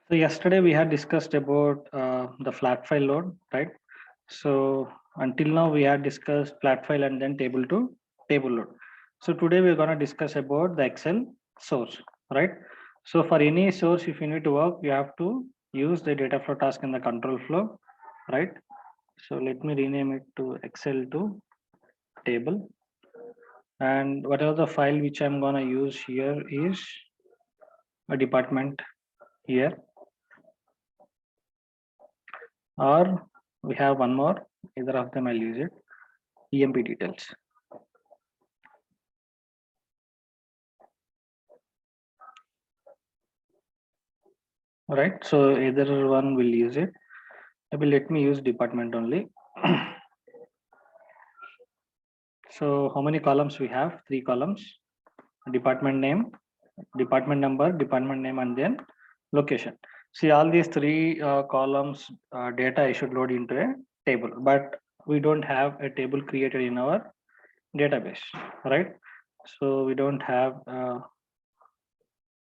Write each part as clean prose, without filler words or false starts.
So yesterday we had discussed about the flat file load, right? So until now we had discussed flat file and then table to table load. So today we're going to discuss about the Excel source, right? So for any source, if you need to work, you have to use the data flow task in the control flow, right? So let me rename it to Excel to table. And whatever the file which I'm gonna use here is a department here, or we have one more, either of them I'll use it, EMP details. All right, so either one will use it. Maybe let me use department only. So how many columns we have? 3 columns: department name, department number, department name, and then location. See, all these 3 columns data I should load into a table, but we don't have a table created in our database, right? So we don't have a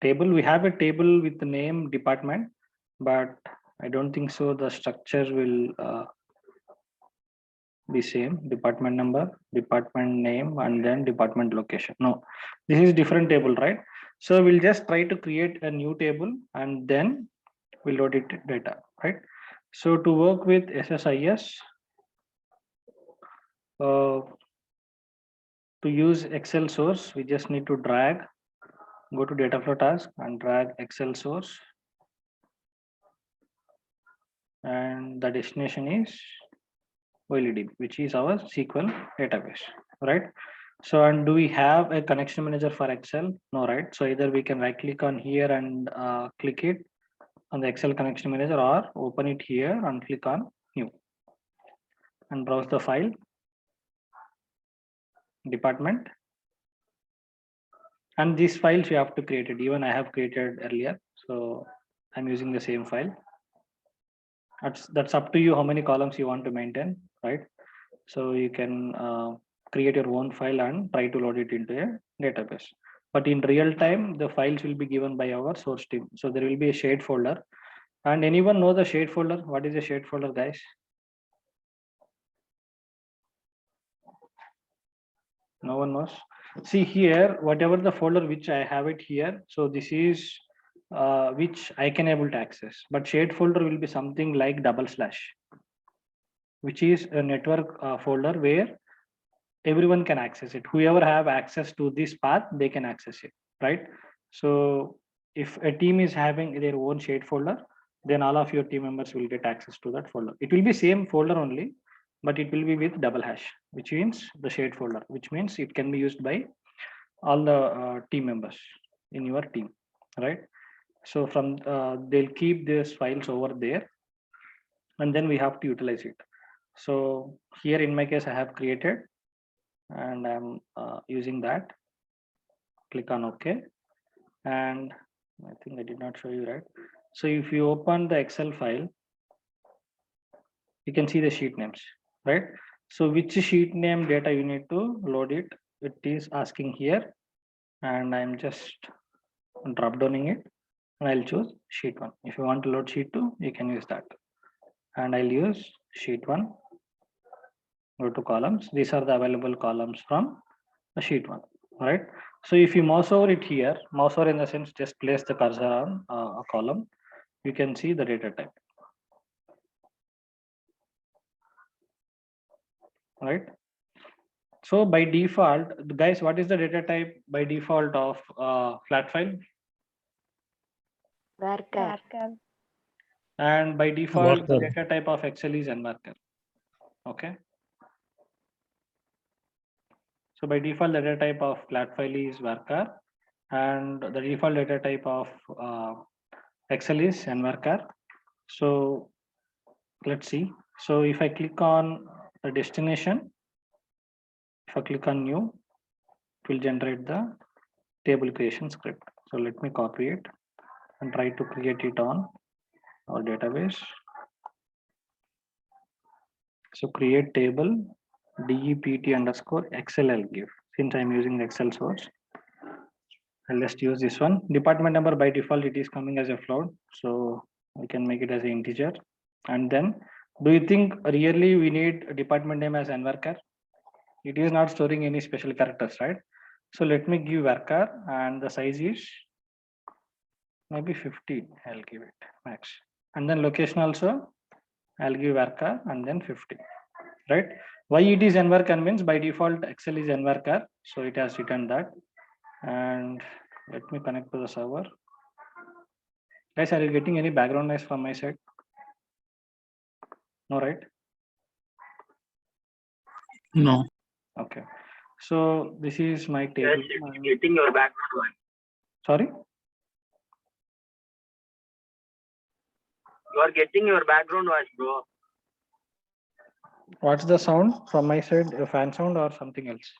table. We have a table with the name department, but I don't think so the structure will be same: department number, department name, and then department location. No, this is different table, right? So we'll just try to create a new table and then we'll load it data, right? So to work with SSIS, to use Excel source, we just need to drag, go to data flow task and drag Excel source, and the destination is OLED, which is our SQL database, right? So, and do we have a connection manager for Excel? No, right? So either we can right click on here and click it on the Excel connection manager, or open it here and click on new and browse the file, department. And these files you have to create it. Even I have created earlier. So I'm using the same file. That's up to you how many columns you want to maintain, right? So you can create your own file and try to load it into a database. But in real time, the files will be given by our source team. So there will be a shared folder. And anyone know the shared folder? What is a shared folder, guys? No one knows. See here, whatever the folder which I have it here. So this is which I can able to access. But shared folder will be something like // which is a network folder where everyone can access it. Whoever have access to this path, they can access it, right? So if a team is having their own shared folder, then all of your team members will get access to that folder. It will be same folder only, but it will be with /#, which means the shared folder, which means it can be used by all the team members in your team, right? So from they'll keep these files over there, and then we have to utilize it. So here in my case, I have created, and I'm using that. Click on OK, and I think I did not show you, right? So if you open the Excel file, you can see the sheet names, right? So which sheet name data you need to load it, it is asking here, and I'm just drop downing it, and I'll choose sheet 1. If you want to load sheet 2, you can use that, and I'll use sheet 1. Go to columns. These are the available columns from the sheet 1, right? So if you mouse over it here, mouse over in the sense just place the cursor on a column, you can see the data type, right? So by default, guys, what is the data type by default of flat file? Varchar. And by default, the Varchar. data type of Excel is nvarchar. Okay. So by default, the data type of flat file is varchar, and the default data type of Excel is nvarchar. So let's see. So if I click on the destination, if I click on new, it will generate the table creation script. So let me copy it and try to create it on our database. So create table dept underscore Excel I'll give, since I'm using the Excel source. I'll just use this one. Department number by default, it is coming as a float. So We can make it as an integer. And then, do you think really we need a department name as nvarchar? It is not storing any special characters, right? So let me give varchar, and the size is maybe 15. I'll give it max. And then location also, I'll give varchar and then 50, right? Why it is nvarchar means by default Excel is nvarchar, so it has written that. And let me connect to the server. Guys, are you getting any background noise from my side? No, right? No. Okay. So this is my table. Yes, it's getting your background noise. Sorry? You are getting your background noise, bro. What's the sound from my side? A fan sound or something else?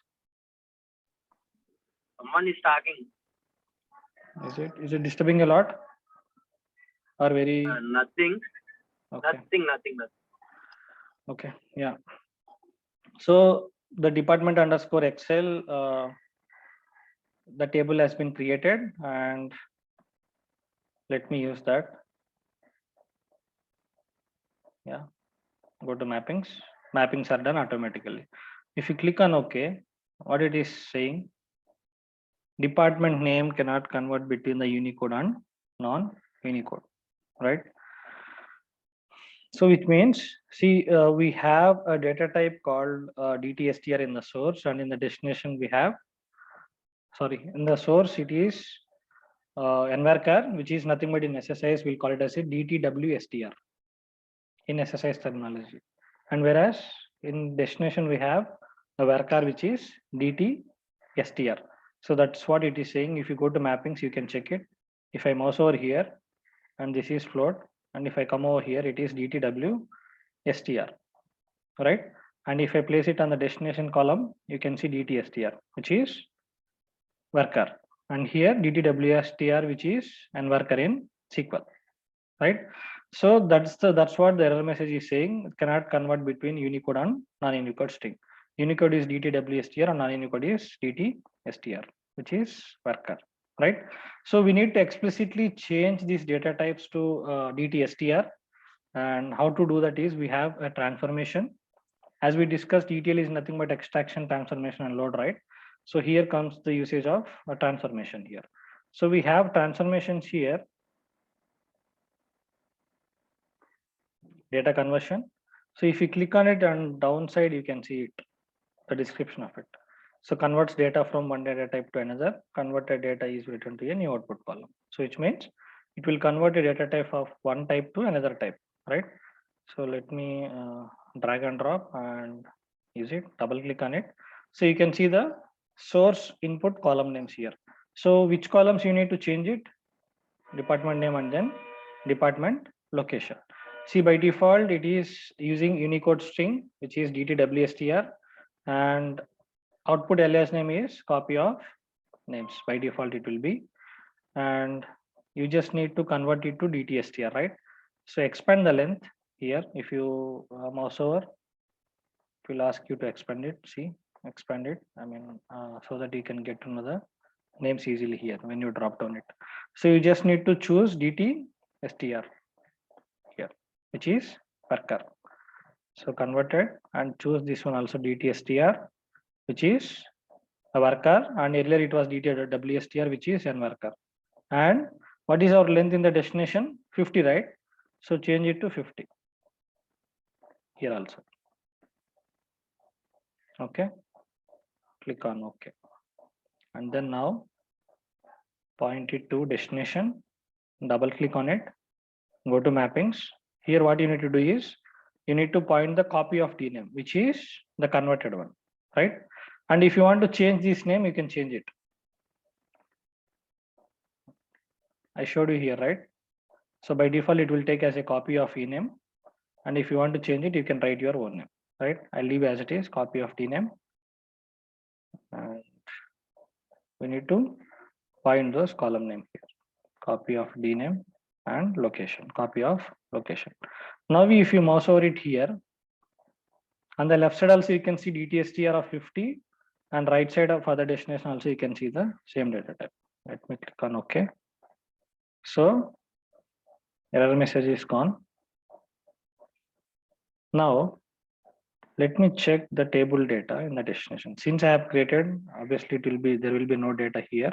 Someone is talking. Is it disturbing a lot? Or very Nothing. okay. Nothing. Okay, yeah. So the department underscore Excel, the table has been created, and let me use that. Yeah, go to mappings. Mappings are done automatically. If you click on OK, what it is saying, department name cannot convert between the Unicode and non-Unicode, right? So it means, see, we have a data type called DTSTR in the source, and in the destination we have, sorry, in the source it is nvarchar, which is nothing but in SSIS we'll call it as a DTWSTR in SSIS terminology. And whereas in destination we have a varchar which is DTSTR. So that's what it is saying. If you go to mappings, you can check it. If I mouse over here, and this is float, and if I come over here, it is DTWSTR, right? And if I place it on the destination column, you can see DTSTR, which is varchar, and here DTWSTR, which is nvarchar in SQL, right? So that's what the error message is saying. It cannot convert between Unicode and non-Unicode string. Unicode is DTWSTR and non-Unicode is DTSTR, which is varchar, right? So we need to explicitly change these data types to DTSTR. And how to do that is we have a transformation. As we discussed, ETL is nothing but extraction, transformation, and load, right? So here comes the usage of a transformation here. So we have transformations here. Data conversion. So if you click on it on downside, you can see it, the description of it. So converts data from one data type to another. Converted data is returned to a new output column. So which means it will convert a data type of one type to another type, right? So let me drag and drop and use it, double click on it. So you can see the source input column names here. So which columns you need to change it? Department name and then department location. See, by default, it is using Unicode string, which is DTWSTR, and output alias name is copy of names. By default, it will be, and you just need to convert it to DTSTR, right? So expand the length here. If you mouse over, it will ask you to expand it. See, expand it. I mean, so that you can get to know the names easily here when you drop down it. So you just need to choose DTSTR here, which is varchar. So converted and choose this one also DTSTR, which is a varchar, and earlier it was DTWSTR, which is nvarchar. And what is our length in the destination? 50, right? So change it to 50 here also. Okay, click on OK, and then now point it to destination, double click on it, go to mappings. Here what you need to do is you need to point the copy of dname, which is the converted one, right? And if you want to change this name, you can change it. I showed you here, right? So by default, it will take as a copy of ename. And if you want to change it, you can write your own name, right? I'll leave as it is, copy of dname. And we need to find those column name here, copy of dname and location, copy of location. Now if you mouse over it here, on the left side also you can see DTSTR of 50, and right side of other destination also you can see the same data type. Let me click on OK. So Error message is gone. Now let me check the table data in the destination. Since I have created, obviously there will be no data here.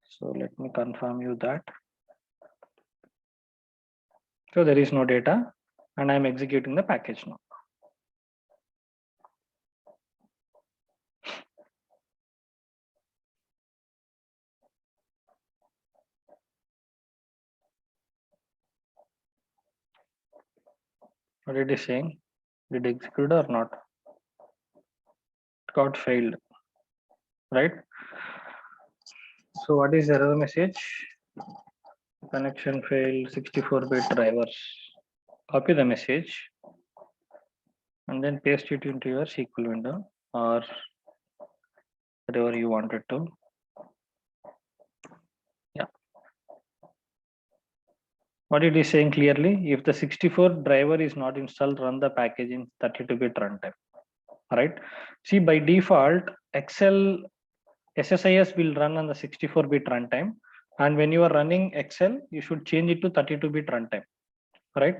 So let me confirm you that. So there is no data and I'm executing the package now. What it is saying? Did it execute or not? It got failed, right? So what is the error message? Connection failed, 64-bit drivers. Copy the message and then paste it into your SQL window or whatever you wanted to. Yeah. What it is saying clearly, if the 64 driver is not installed, run the package in 32-bit runtime. Right? See, by default, Excel SSIS will run on the 64-bit runtime. And when you are running Excel, you should change it to 32-bit runtime. Right?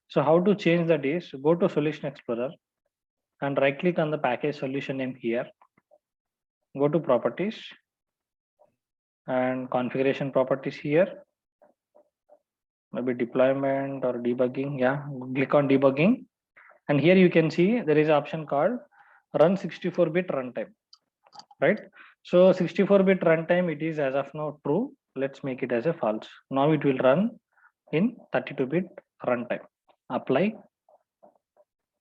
So how to change that is, go to Solution Explorer and right click on the package solution name here. Go to properties and configuration properties here. Maybe deployment or debugging. Yeah, click on debugging. And here you can see there is an option called run 64-bit runtime, right? So 64-bit runtime, it is as of now true. Let's make it as a false. Now it will run in 32-bit runtime. Apply,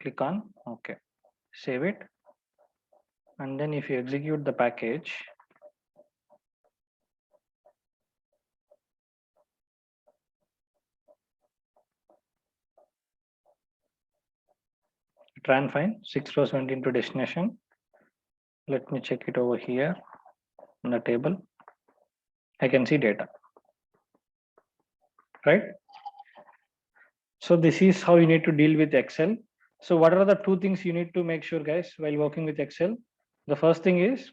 click on OK, save it. And then if you execute the package, it ran fine. 6 rows went into destination. Let me check it over here in the table. I can see data, right? So this is how you need to deal with Excel. So what are the two things you need to make sure, guys, while working with Excel? The first thing is,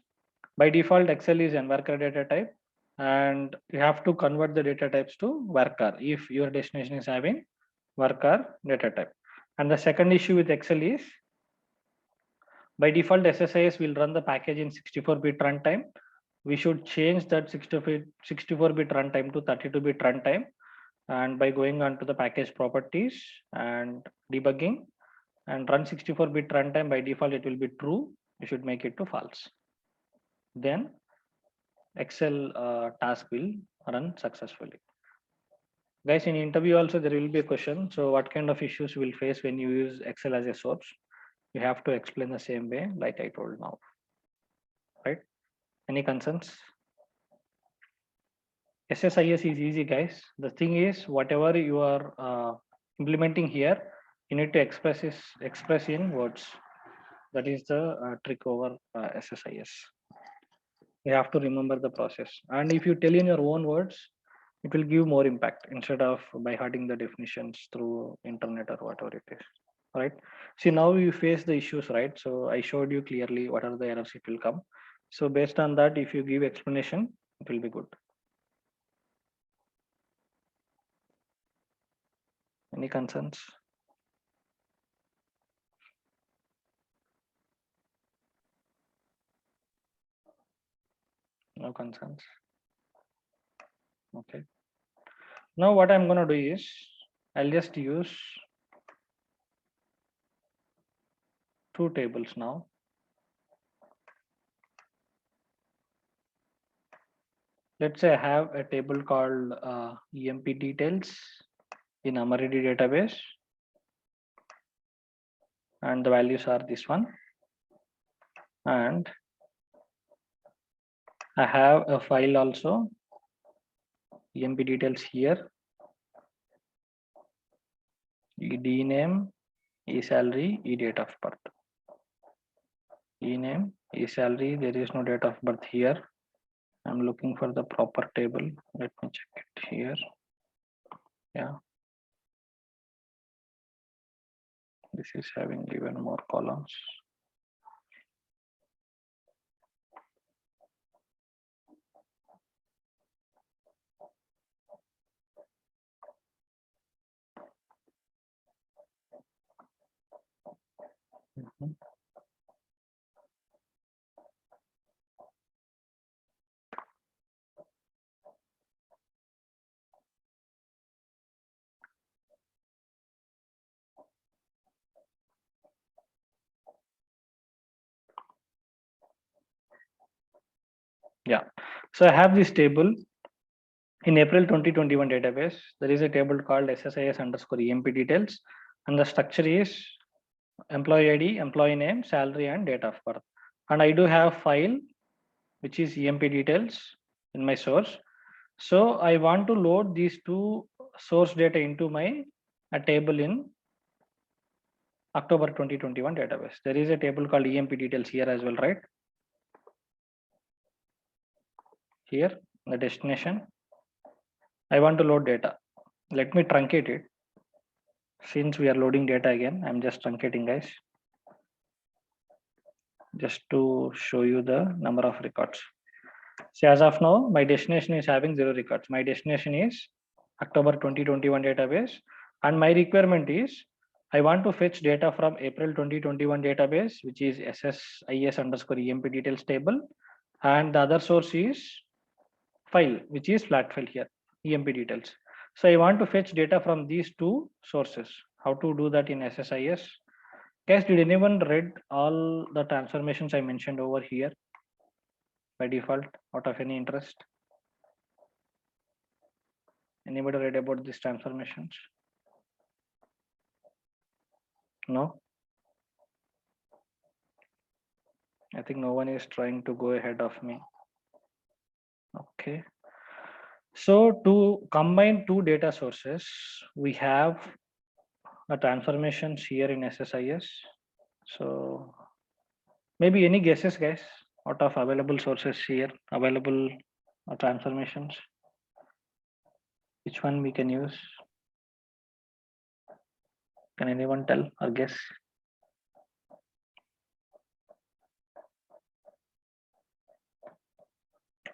by default, Excel is NVARCHAR data type, and you have to convert the data types to VARCHAR if your destination is having VARCHAR data type. And the second issue with Excel is, by default, SSIS will run the package in 64-bit runtime. We should change that 64-bit runtime to 32-bit runtime. And by going on to the package properties and debugging and run 64-bit runtime, by default it will be true. You should make it to false. Then Excel task will run successfully. Guys, in interview also there will be a question. So what kind of issues you will face when you use Excel as a source? You have to explain the same way like I told now, right? Any concerns? SSIS is easy, guys. The thing is, whatever you are implementing here, you need to express in words. That is the trick over SSIS. You have to remember the process. And if you tell in your own words, it will give more impact instead of by hiding the definitions through internet or whatever it is, right? See, now you face the issues, right? So I showed you clearly what are the errors it will come. So based on that, if you give explanation, it will be good. Any concerns? No concerns. Okay. Now what I'm going to do is I'll just use two tables now. Let's say I have a table called EMP details in Amaridi database, and the values are this one. And I have a file also, EMP details here, ED name, e-salary, e-date of birth. E-name, e-salary, there is no date of birth here. I'm looking for the proper table. Let me check it here. Yeah. This is having even more columns. Yeah. So I have this table in April 2021 database. There is a table called SSIS underscore EMP details, and the structure is employee ID, employee name, salary, and date of birth. And I do have file which is EMP details in my source. So I want to load these two source data into my a table in October 2021 database. There is a table called EMP details here as well, right? Here, the destination. I want to load data. Let me truncate it. Since we are loading data again, I'm just truncating, guys. Just to show you the number of records. So as of now, my destination is having 0 records. My destination is October 2021 database. And my requirement is I want to fetch data from April 2021 database, which is SSIS underscore EMP details table. And the other source is file, which is flat file here, EMP details. So I want to fetch data from these two sources. How to do that in SSIS? Guys, did anyone read all the transformations I mentioned over here by default out of any interest? Anybody read about these transformations? No? I think no one is trying to go ahead of me. Okay. So to combine two data sources, we have the transformations here in SSIS. So maybe any guesses, guys, out of available sources here, available transformations? Which one we can use? Can anyone tell or guess?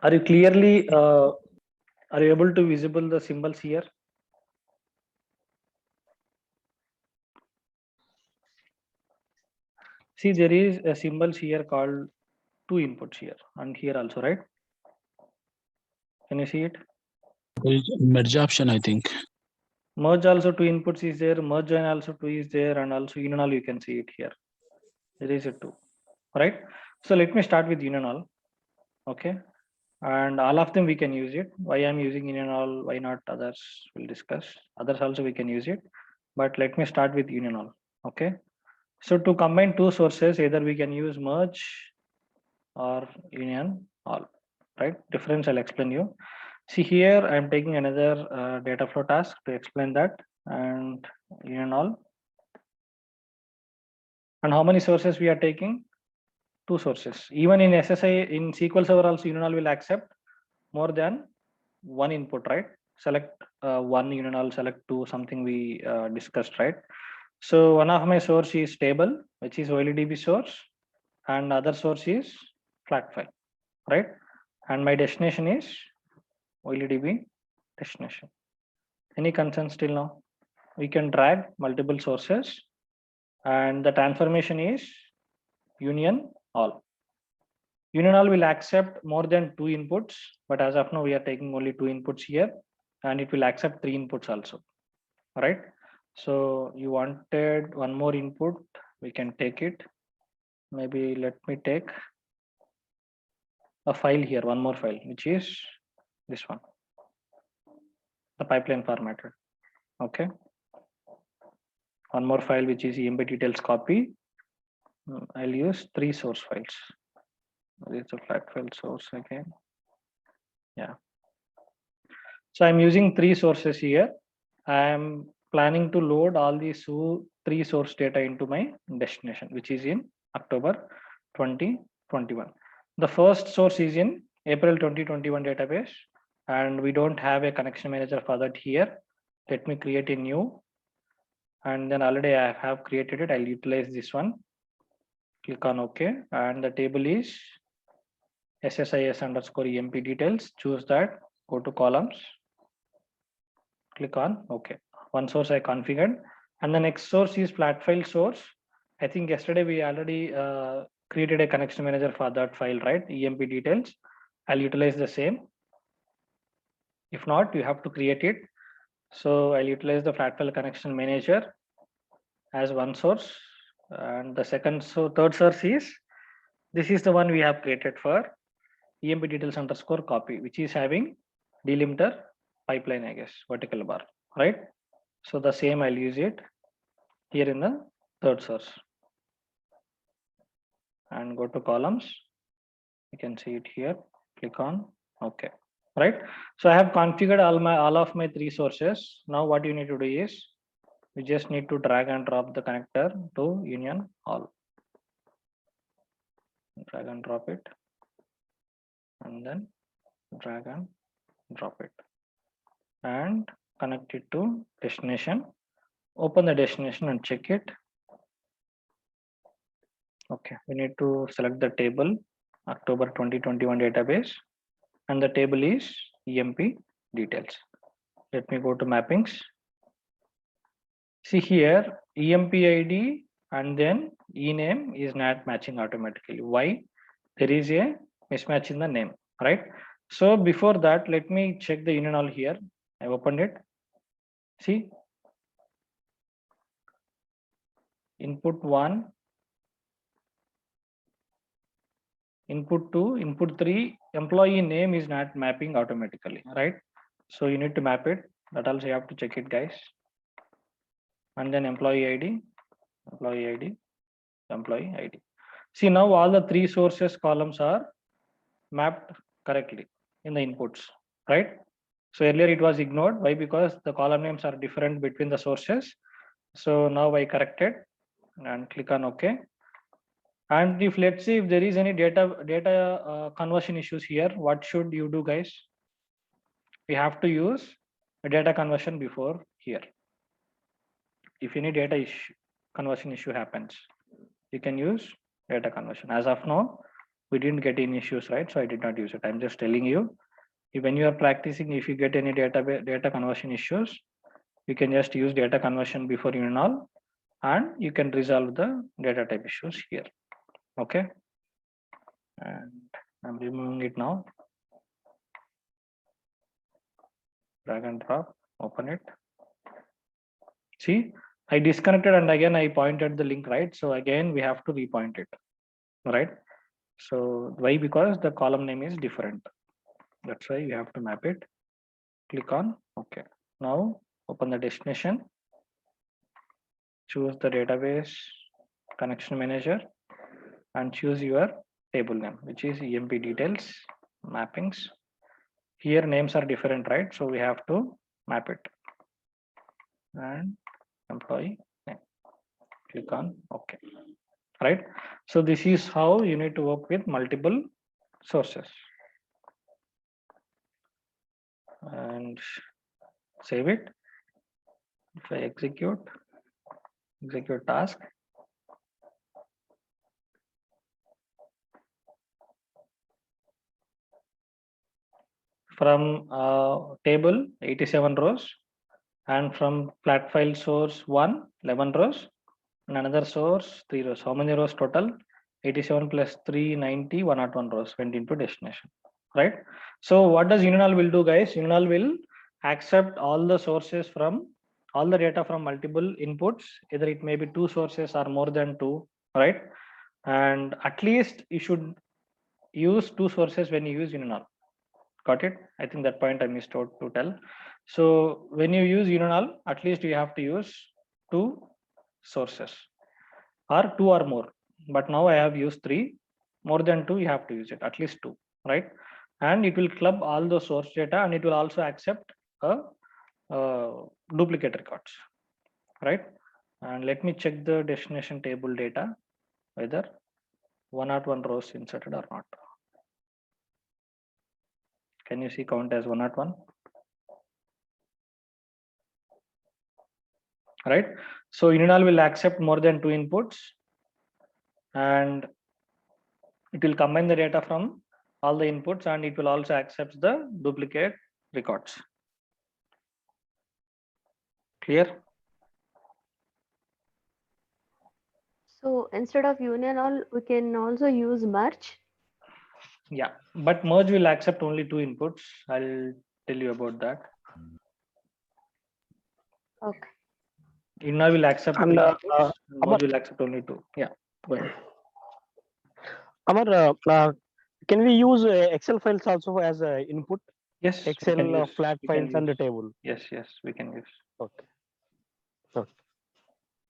Are you clearly, are you able to visible the symbols here? See, there is a symbols here called two inputs here and here also, right? Can you see it? There is merge option, I think. Merge also two inputs is there, merge join also two is there, and also union all you can see it here. There is a two, right? So let me start with union all. Okay. And all of them we can use it. Why I'm using union all, why not others, we'll discuss. Others also we can use it. But let me start with union all. Okay. So to combine two sources, either we can use merge or union all, right? Difference I'll explain you. See here, I'm taking another data flow task to explain that, and union all. And how many sources we are taking? Two sources. Even in SSI, in SQL Server also, union all will accept more than one input, right? Select one union all, select two, something we discussed, right? So one of my source is table, which is OLEDB source, and other source is flat file, right? And my destination is OLEDB destination. Any concerns till now? We can drag multiple sources, and the transformation is union all. Union all will accept more than two inputs, but as of now we are taking only two inputs here, and it will accept three inputs also, right? So you wanted one more input, we can take it. Maybe let me take a file here, one more file, which is this one, the pipeline formatted. Okay. One more file, which is EMB details copy. I'll use three source files. It's a flat file source again. Yeah. So I'm using three sources here. I'm planning to load all these three source data into my destination, which is in October 2021. The first source is in April 2021 database, and we don't have a connection manager for that here. Let me create a new, and then already I have created it. I'll utilize this one. Click on OK, and the table is SSIS underscore EMP details. Choose that, go to columns, click on OK. One source I configured, and the next source is flat file source. I think yesterday we already created a connection manager for that file, right? EMP details. I'll utilize the same. If not, you have to create it. So I'll utilize the flat file connection manager as one source, and the third source is, this is the one we have created for emp details underscore copy, which is having delimiter pipeline, I guess, vertical bar, right? So the same I'll use it here in the third source and go to columns. You can see it here. Click on OK, right? So I have configured all of my three sources. Now what you need to do is we just need to drag and drop the connector to union all. Drag and drop it, and then drag and drop it, and connect it to destination. Open the destination and check it. Okay, we need to select the table October 2021 database, and the table is emp details. Let me go to mappings. See here, emp id and then ename is not matching automatically. Why? There is a mismatch in the name, right? So before that, let me check the union all here. I've opened it. See, input 1, input 2, input 3, employee name is not mapping automatically, right? So you need to map it. That also you have to check it, guys. And then employee ID, employee ID, employee ID. See, now all the three sources columns are mapped correctly in the inputs, right? So earlier it was ignored. Why? Because the column names are different between the sources. So now I corrected and click on OK. And if let's say if there is any data conversion issues here, what should you do, guys? We have to use a data conversion before here. If any data conversion issue happens, you can use data conversion. As of now, we didn't get any issues, right? So I did not use it. I'm just telling you, when you are practicing, if you get any data conversion issues, you can just use data conversion before union all, and you can resolve the data type issues here. Okay, and I'm removing it now. Drag and drop, open it. See, I disconnected and again I pointed the link, right? So again we have to repoint it, right? So why? Because the column name is different. That's why you have to map it. Click on OK. Now open the destination. Choose the database connection manager and choose your table name, which is emp details mappings. Here names are different, right? So we have to map it. And employee name. Click on OK. Right? So this is how you need to work with multiple sources. And save it. If I execute task, from table 87 rows, and from flat file source 1 11 rows, and another source 3 rows. How many rows total? 87 plus 390, 101 rows went into destination, right? So what does union all will do, guys? Union all will accept all the sources from all the data from multiple inputs. Either it may be two sources or more than two, right? And at least you should use two sources when you use union all. Got it? I think that point I missed out to tell. So when you use union all, at least you have to use two sources or two or more. But now I have used three. More than two, you have to use it, at least two, right? And it will club all the source data, and it will also accept duplicate records, right? And let me check the destination table data, whether 101 rows inserted or not. Can you see count as 101? Right? So union all will accept more than two inputs, and it will combine the data from all the inputs, and it will also accept the duplicate records. Clear? So instead of union all, we can also use merge. Yeah, but merge will accept only two inputs. I'll tell you about that. Okay. Union will accept And two inputs, Amar, merge will accept only two. Yeah, go ahead. Amar, Can we use Excel files also as input? Yes, we can Excel use- flat we can files and the use. table. Yes, yes, we can use. Okay. Okay.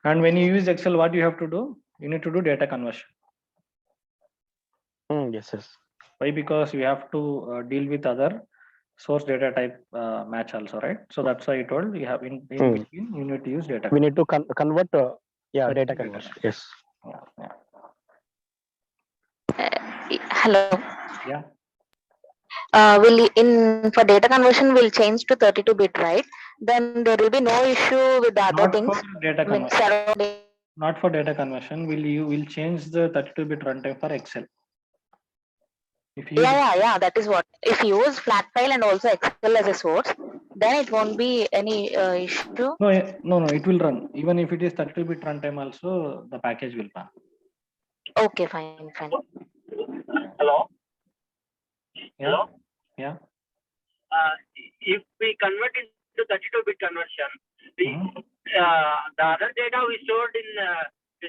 And when you use Excel, what you have to do? You need to do data conversion. Yes, yes. Why? Because you have to deal with other source data type match also, right? So that's why I told you have in between you need to use data. We need to convert. Yeah, Correct. data conversion. Yes. Yeah, yeah. Hello. Yeah. Will in for data conversion will change to 32-bit, right? Then there will be no issue with the other Not things. for data I mean, conversion. surrounding. Not for data conversion. You will change the 32-bit runtime for Excel. If you Yeah. That is what. If you use flat file and also Excel as a source, then it won't be any issue. no, it will run. Even if it is 32-bit runtime also, the package will run. Okay, fine. Hello. Yeah. Hello. Yeah. If we convert into 32-bit conversion, Mhm. the other data we stored in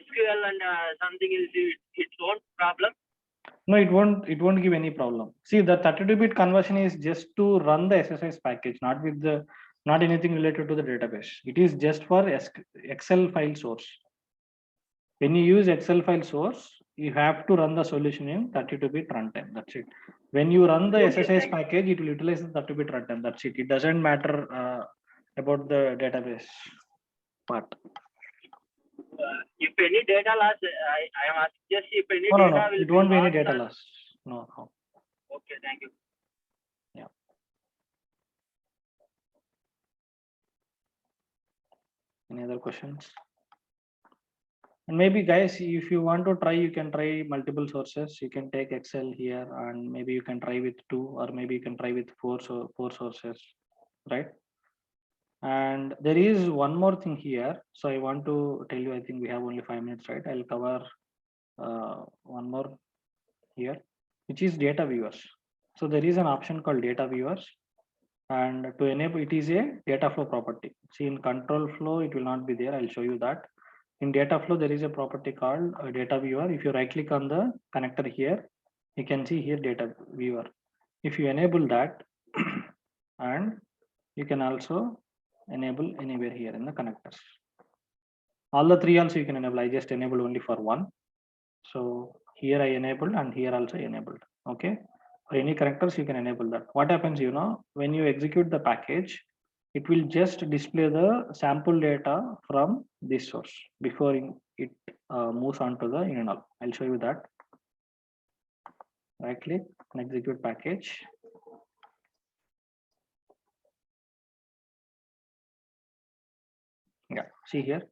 SQL and something else, it won't problem. No, it won't give any problem. See, the 32-bit conversion is just to run the SSIS package, not anything related to the database. It is just for Excel file source. When you use Excel file source, you have to run the solution in 32-bit runtime. That's it. When you run the SSIS package, it will utilize the 32-bit runtime. That's it. It doesn't matter about the database part. If any data loss, I am asking just if any No, data will it won't be any lost data and- loss. No. Okay, thank you. Any other questions? And maybe guys, if you want to try, you can try multiple sources. You can take Excel here and maybe you can try with 2 or maybe you can try with 4 sources, right? And there is one more thing here. So I want to tell you, I think we have only 5 minutes, right? I'll cover one more here, which is data viewers. So there is an option called data viewers. And to enable it is a data flow property. See, in control flow, it will not be there. I'll show you that. In data flow, there is a property called a data viewer. If you right click on the connector here, you can see here data viewer. If you enable that, and you can also enable anywhere here in the connectors. All the 3 also you can enable. I just enabled only for 1. So here I enabled and here also enabled. Okay. For any connectors, you can enable that. What happens, when you execute the package, it will just display the sample data from this source before it moves on to the internal. I'll show you that. Right click and execute package. Yeah, see here.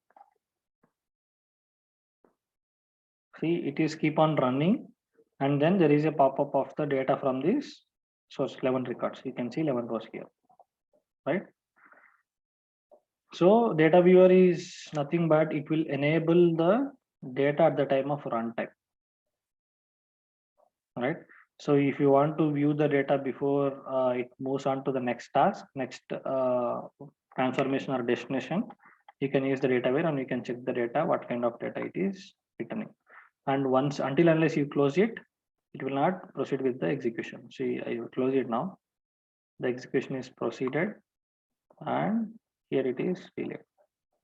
See, it is keep on running. And then there is a pop-up of the data from this source 11 records. You can see 11 rows here, right? So data viewer is nothing but it will enable the data at the time of runtime, right? So if you want to view the data before it moves on to the next task, next transformation or destination, you can use the data viewer and you can check the data, what kind of data it is returning. And unless you close it, it will not proceed with the execution. See, I will close it now. The execution is proceeded and here it is delayed.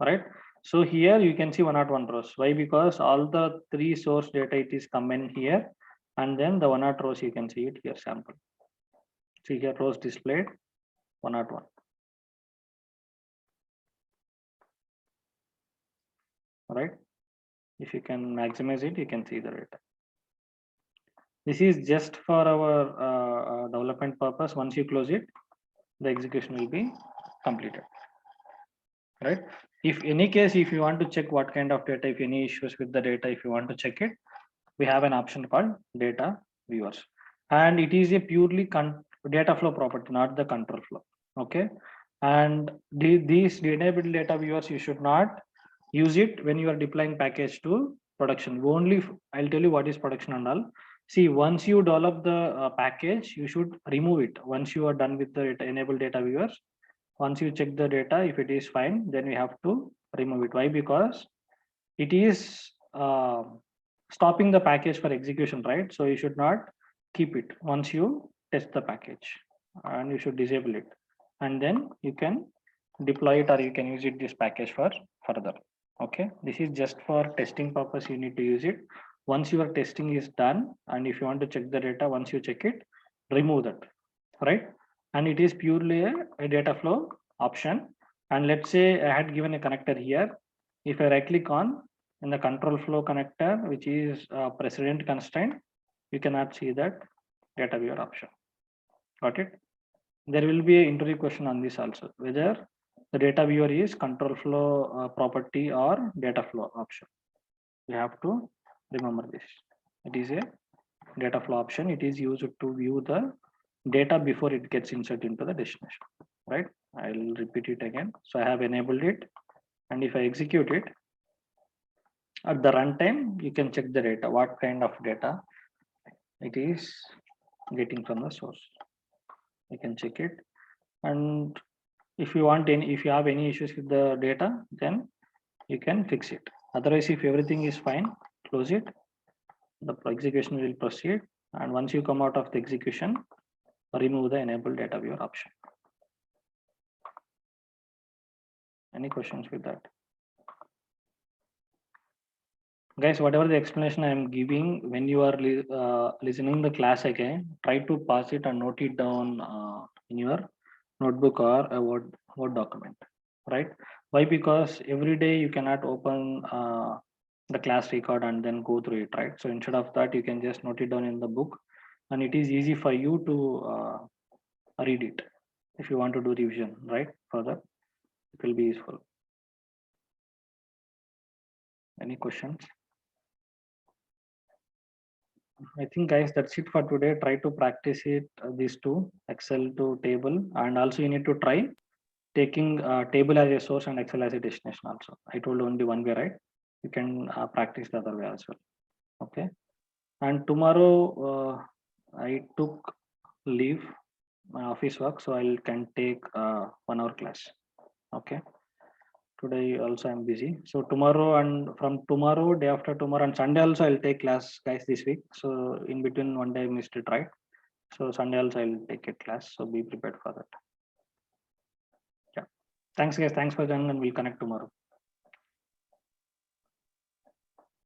Right. So here you can see 101 rows. Why? Because all the 3 source data it is come in here, and then the 100 rows you can see it here sample. See here rows displayed 101. Right. If you can maximize it, you can see the data. This is just for our development purpose. Once you close it, the execution will be completed. Right. If any case, if you want to check what kind of data, if any issues with the data, if you want to check it, we have an option called data viewers, and it is a purely data flow property, not the control flow. Okay. And these enabled data viewers, you should not use it when you are deploying package to production. Only I'll tell you what is production and all. See, once you develop the package, you should remove it. Once you are done with the enable data viewers, once you check the data, if it is fine, then we have to remove it. Why? Because it is stopping the package for execution, right? So you should not keep it once you test the package, and you should disable it, and then you can deploy it, or you can use it this package for further. Okay, this is just for testing purpose. You need to use it. Once your testing is done, and if you want to check the data, once you check it, remove that, right? And it is purely a data flow option. And let's say I had given a connector here. If I right click on in the control flow connector, which is precedent constraint, you cannot see that data viewer option. Got it? There will be an interview question on this also, whether the data viewer is control flow property or data flow option. You have to remember this. It is a data flow option. It is used to view the data before it gets inserted into the destination, right? I'll repeat it again. So I have enabled it, and if I execute it at the runtime, you can check the data, what kind of data it is getting from the source. You can check it, and if you want any, if you have any issues with the data, then you can fix it. Otherwise, if everything is fine, close it. The execution will proceed, and once you come out of the execution, remove the enable data viewer option. Any questions with that? Guys, whatever the explanation I am giving, when you are listening the class again, try to pass it and note it down in your notebook or a Word document, right? Why? Because every day you cannot open the class record and then go through it, right? So instead of that, you can just note it down in the book, and it is easy for you to read it if you want to do revision, right? Further, it will be useful. Any questions? I think, guys, that's it for today. Try to practice it, these two, Excel to table, and also you need to try taking table as a source and Excel as a destination also. I told only one way, right? You can practice the other way as well. Okay. And tomorrow I took leave, my office work, so I can take 1 hour class. Okay. Today also I'm busy. So tomorrow, and from tomorrow, day after tomorrow, and Sunday also I'll take class, guys, this week. So in between one day I missed it, right? So Sunday also I'll take a class. So be prepared for that. Yeah. Thanks, guys. Thanks for joining, and we'll connect tomorrow.